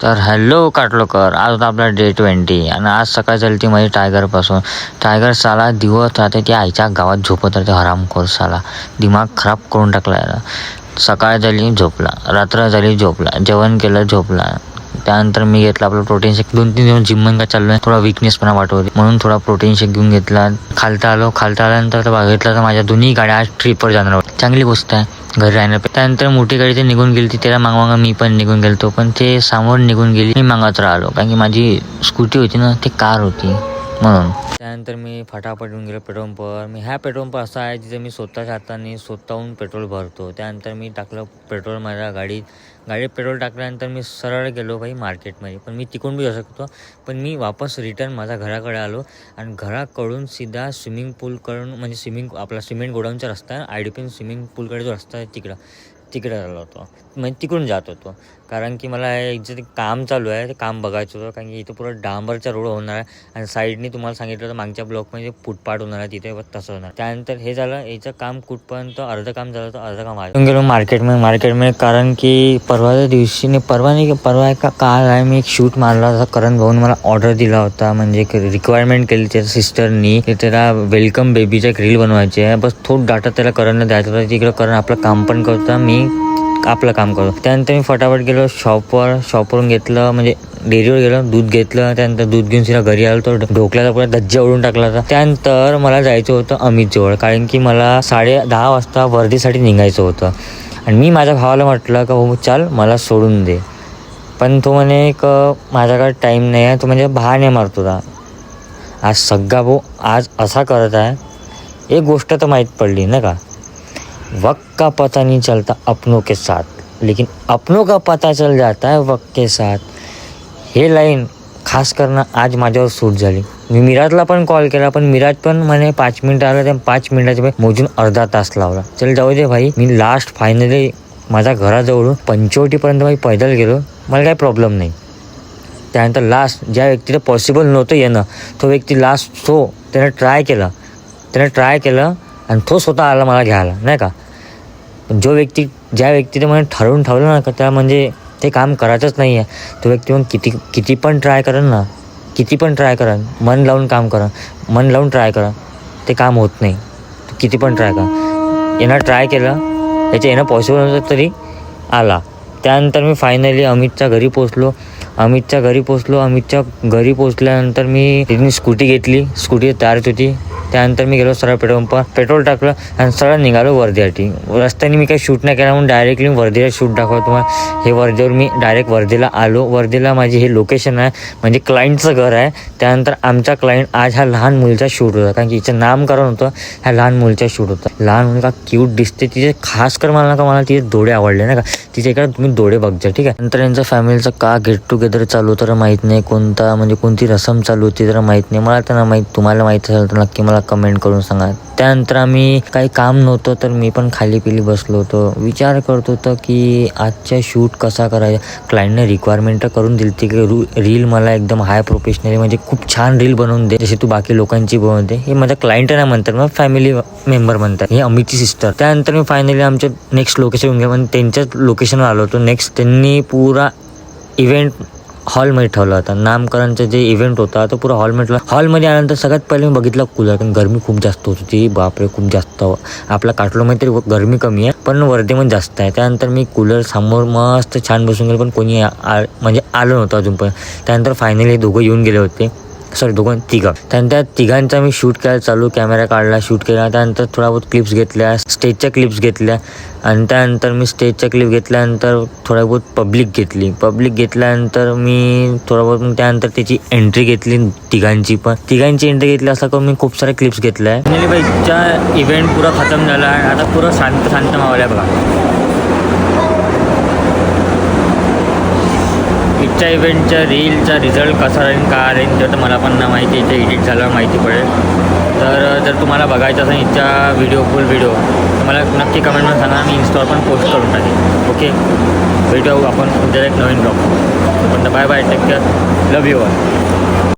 तर हॅलो काटलोकर, आज होता आपला डे 20 आणि आज सकाळ झाली ती माझी टायगरपासून. टायगर साला दिवस राहते ती आईच्या गावात झोपत राहते, हरामखोर साला. दिमाग खराब करून टाकला याला. सकाळ झाली झोपला, रात्र झाली झोपला, जेवण केलं झोपला. त्यानंतर मी घेतला आपला प्रोटीन शेक. 2-3 दिवस जिम का चालू आहे, थोडा विकनेस पण वाटत होती म्हणून थोडा प्रोटीन शेक घेऊन घेतला. खालता आल्यानंतर बघितलं तर माझ्या दोन्ही गाड्या आज ट्रिपवर जाणार होत्या. चांगली गोष्ट आहे घरी राहणार. त्यानंतर मोठी गाडी ते निघून गेली, त्याला मागं मी पण निघून गेलतो, पण ते समोर निघून गेली. मी मागत राहिलो कारण की माझी स्कूटी होती ना, ती कार होती म्हणून. त्यानंतर मी फटाफट येऊन गेलो पेट्रोल पंपवर. ह्या पेट्रोल पंप असा आहे जिथे मी स्वतःच्या हाताने स्वतःहून पेट्रोल भरतो. त्यानंतर मी टाकलं पेट्रोल माझ्या गाडीत पेट्रोल टाकल्यानंतर मी सरळ गेलो भाई मार्केटमध्ये. पण मी तिकडून बी जाऊ शकतो, पण मी वापस रिटर्न माझ्या घराकडे आलो आणि घराकडून सीधा स्विमिंग पूलकडून, म्हणजे आपला सिमेंट गोडाऊनचा रस्ता आहे, IDP स्विमिंग पूलकडे जो रस्ता आहे तिकडे आलो होतो. म्हणजे तिकडून जात होतो कारण की मला इथे काम चालू आहे, ते काम बघायचं होतं. कारण की इथं पुरं डांबरचा रोड होणार आहे आणि साईडने तुम्हाला सांगितलं तर मागच्या ब्लॉकमध्ये फुटपाथ होणार आहे, तिथे तसं होणार. त्यानंतर हे झालं, याचं काम कुठपर्यंत अर्धं काम झालं तर अर्धं काम आलं. गेलो मार्केटमध्ये कारण की परवाच्या दिवशी परवा काल आहे मी एक शूट मारला होता. करण भाऊन मला ऑर्डर दिला होता, म्हणजे एक रिक्वायरमेंट केली त्याच्या सिस्टरनी, की त्याला वेलकम बेबीचा एक रील बनवायची आहे. बस थोडं डाटा त्याला करणं द्यायचं होतं. तिकडं करण आपलं काम पण करतो, मी आपलं काम करतो. त्यानंतर मी फटाफट गेलो शॉपवरून घेतलं, म्हणजे डेअरीवर गेलो, दूध घेतलं. त्यानंतर दूध घेऊन सिधा घरी आलो, तो ढोकल्याचा पुरा धज्जा उडून टाकला होता. त्यानंतर मला जायचं होतं अमितजवळ, कारण की मला 10:30 वाजता वर्धेसाठी निघायचं होतं. आणि मी माझ्या भावाला म्हटलं का भाऊ चाल मला सोडून दे, पण तो म्हणे माझ्याकडे टाईम नाही आहे, तो म्हणजे बहाणे मारतो होता. आज सगळा भाऊ आज असा करत आहे. एक गोष्ट तर माहीत पडली ना का, वक्त का पता नहीं चलता अपनों के साथ, लेकिन अपनों का पता चल जाता है वक्त के साथ. हे लाईन खास करणं आज माझ्यावर सूट झाली. मी मिराजला पण कॉल केला, पण मिराज पण म्हणे 5 मिनिटं आलं. त्या 5 मिनिटाच्या मोजून अर्धा तास लावला. चल जाऊ दे भाई, मी लास्ट फायनली माझ्या घराजवळून पंचवटीपर्यंत भाई पैदल गेलो, मला काही प्रॉब्लेम नाही. त्यानंतर लास्ट ज्या व्यक्तीला पॉसिबल नव्हतं येणं, तो व्यक्ती लास्ट त्यानं ट्राय केलं आणि तो स्वतः आला मला घ्यायला, नाही का. पण ज्या व्यक्तीने मला ठरवून ठेवलं ना का त्या म्हणजे ते काम करायचंच नाही आहे, तो व्यक्ती मग किती पण ट्राय करा, मन लावून ट्राय करा, ते काम होत नाही. किती पण ट्राय करा. यानं ट्राय केलं, यानं पॉसिबल नव्हतं तरी आला. त्यानंतर मी फायनली अमितच्या घरी पोचलो. अमितच्या घरी पोचल्यानंतर मी तिने स्कूटी घेतली, स्कूटी तयारच होती. त्यानंतर मी गेलो सरळ पेट्रोल टाकलं आणि सरळ निघालो वर्धेसाठी. रस्त्याने मी काही शूट नाही केला म्हणून डायरेक्टली वर्धेला शूट दाखवतो तुम्हाला. हे वर्धेवर मी डायरेक्ट वर्धेला आलो. वर्धेला माझी हे लोकेशन आहे, म्हणजे क्लायंटचं घर आहे. त्यानंतर आमचा क्लायंट आज ह्या लहान मुलीचा शूट होता, कारण की हिचं नामकरण होतं, ह्या लहान मुलीचा शूट होता. लहान मुली का क्यूट दिसते, तिचे खास कर मला तिचे डोळे आवडले ना का, तिचे इकडे तुम्ही डोळे बघजा, ठीक आहे. नंतर यांच्या फॅमिलीचं का गेट टुगेदर चालू तर माहीत नाही, कोणती रसम चालू होती तर माहीत नाही मला. तर ना माहीत, तुम्हाला माहीत असेल तर नक्की मला कमेंट करून सांगा. त्यानंतर आम्ही काही काम नव्हतं तर मी पण खाली पिली बसलो होतो. विचार करत होतं की आजच्या शूट कसा करायचा. क्लायंटने रिक्वायरमेंट करून दिली ती की रील मला एकदम हाय प्रोफेशनली, म्हणजे खूप छान रील बनवून दे, जशी तू बाकी लोकांची बनवते. हे माझ्या क्लायंट नाही म्हणतात, मग फॅमिली मेंबर म्हणतात, हे अमितची सिस्टर. त्यानंतर मी फायनली आमच्या नेक्स्ट लोकेशन घेऊन पण त्यांच्याच लोकेशनवर आलो होतो. नेक्स्ट त्यांनी पुरा इव्हेंट हॉलमध्ये ठेवला होता. नामकरणचा जे इव्हेंट होता तो पुरा हॉलमध्ये आल्यानंतर सगळ्यात पहिले मी बघितलं कूलर, कारण गरमी खूप जास्त होती ती. बापरे, खूप जास्त. आपला काटलोमध्ये तरी गरमी कमी आहे, पण वर्धेमध्ये जास्त आहे. त्यानंतर मी कूलर समोर मस्त छान बसून गेलो, पण कोणी म्हणजे आलं नव्हतं अजून पण. त्यानंतर फायनली दोघं येऊन गेले होते, तिघं. त्यानंतर तिघांचा मी शूट करायला चालू, कॅमेरा काढला, शूट केला. त्यानंतर थोडा बहुत क्लिप्स घेतल्या, स्टेजच्या क्लिप्स घेतल्या. आणि त्यानंतर मी स्टेजच्या क्लिप घेतल्यानंतर थोडा बहुत पब्लिक घेतल्यानंतर मी थोडा बहुत मग त्यानंतर त्याची एंट्री घेतली. तिघांची एंट्री घेतली. असं करून मी खूप सारे क्लिप्स घेतल्या आहे. फायनली बाईकचा इव्हेंट पुरा खतम झाला आहे. आता पुरा शांत मावला आहे बघा. इथच्या इव्हेंटच्या रीलचा रिझल्ट कसा राहील काय राहील तर मला पण नाही माहिती, इथे एडिट झाल्यावर माहिती पडेल. तर जर तुम्हाला बघायचं असेल इथच्या फुल व्हिडिओ तर मला नक्की कमेंटमध्ये सांगा, मी इन्स्टॉल पण पोस्ट करून टाकेन. ओके, भेटू आपण उद्या एक नवीन ब्लॉग. पण bye bye, take care, love you all.